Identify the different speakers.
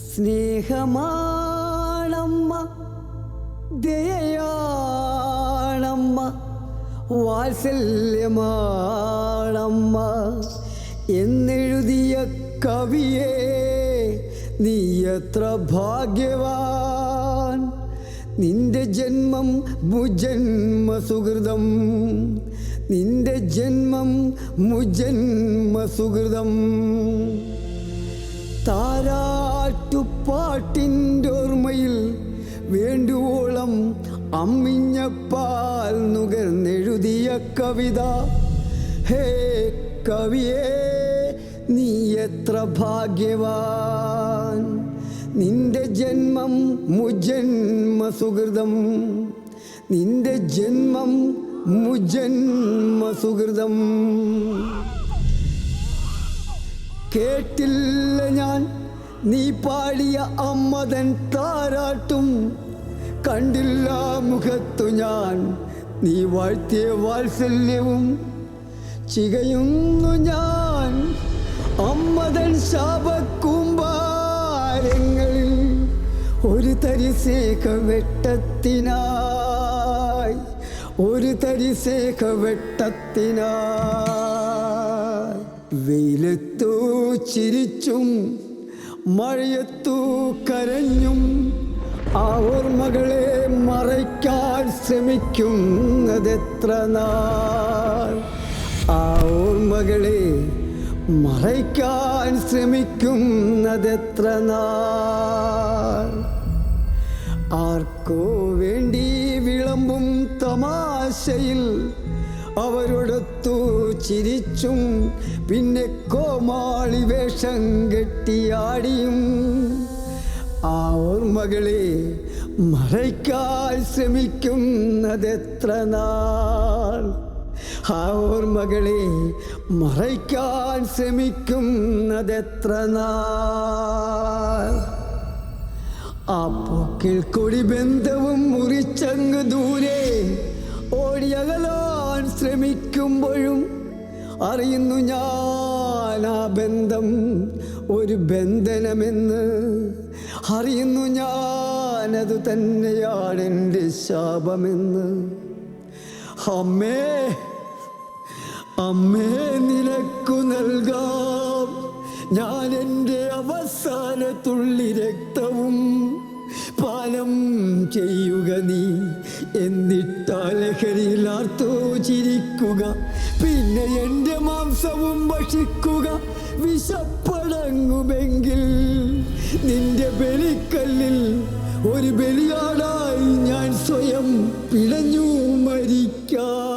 Speaker 1: സ്നേഹമാണമ്മ, ദയയാണമ്മ, വാത്സല്യമാണമ്മ എന്നെഴുതിയ കവിയേ, നീ എത്ര ഭാഗ്യവാൻ. നിന്റെ ജന്മം മുജന്മ സുഹൃതം, നിന്റെ ജന്മം മുജന്മ സുഹൃതം. താരാട്ടുപാട്ടിൻ്റെ ഓർമ്മയിൽ വേണ്ടുവോളം അമ്മിഞ്ഞ പാൽ നുകർന്നെഴുതിയ കവിത. ഹേ കവിയേ, നീ എത്ര ഭാഗ്യവാൻ. നിന്റെ ജന്മം മുജന്മ സുഹൃതം, നിന്റെ ജന്മം മുജന്മ സുഹൃതം. കേട്ടില്ല ഞാൻ നീ പാടിയ അമ്മതൻ താരാട്ടും, കണ്ടില്ല മുഖത്തു ഞാൻ നീ വാഴ്ത്തിയ വാത്സല്യവും. ചികയുന്നു ഞാൻ അമ്മതൻ ശാപക്കൂമ്പാരങ്ങളിൽ ഒരു തരി സ്നേഹവെട്ടത്തിനായി, ഒരു തരി സ്നേഹവെട്ടത്തിനായി. വെയിലത്തു ചിരിച്ചും മഴയത്തു കരഞ്ഞും ആ ഓർമ്മകളെ മറയ്ക്കാൻ ശ്രമിക്കുന്നതെത്ര നാൾ, ആ ഓർമ്മകളെ മറയ്ക്കാൻ ശ്രമിക്കുന്നതെത്ര നാൾ. ആർക്കോ വേണ്ടി വിളമ്പും തമാശയിൽ അവരോടൊത്തു ചിരിച്ചും പിന്നെ കോമാളി വേഷം കെട്ടിയാടിയും ആ ഓർമ്മകളെ മറയ്ക്കാൻ ശ്രമിക്കുന്നതെത്ര നാൾ, ആ ഓർമ്മകളെ മറയ്ക്കാൻ ശ്രമിക്കുന്നതെത്ര നാൾ. ആ പോക്കിൽ കൊടിബന്ധവും മുറിച്ചങ്ങ് ദൂരെ ഓടിയകലാൻ ശ്രമിക്കുമ്പോഴും അറിയുന്നു ഞാൻ ആ ബന്ധം ഒരു ബന്ധനമെന്ന്. അറിയുന്നു ഞാനതു തന്നെയാണ് എൻ്റെ ശാപമെന്ന്. അമ്മേ, അമ്മേ നിനക്കു നൽകാം ഞാൻ എൻ്റെ അവസാന തുള്ളി രക്തവും. പാനം ചെയ്യുക നീ, എന്നിട്ടാ ലഹരിയിലാർത്തോ ചിരിക്കുക. പിന്നെ എൻ്റെ മാംസവും ഭക്ഷിക്കുക. വിശപ്പടങ്ങുമെങ്കിൽ നിന്റെ ബലിക്കല്ലിൽ ഒരു ബലിയാടായി ഞാൻ സ്വയം പിടഞ്ഞു മരിക്കാം.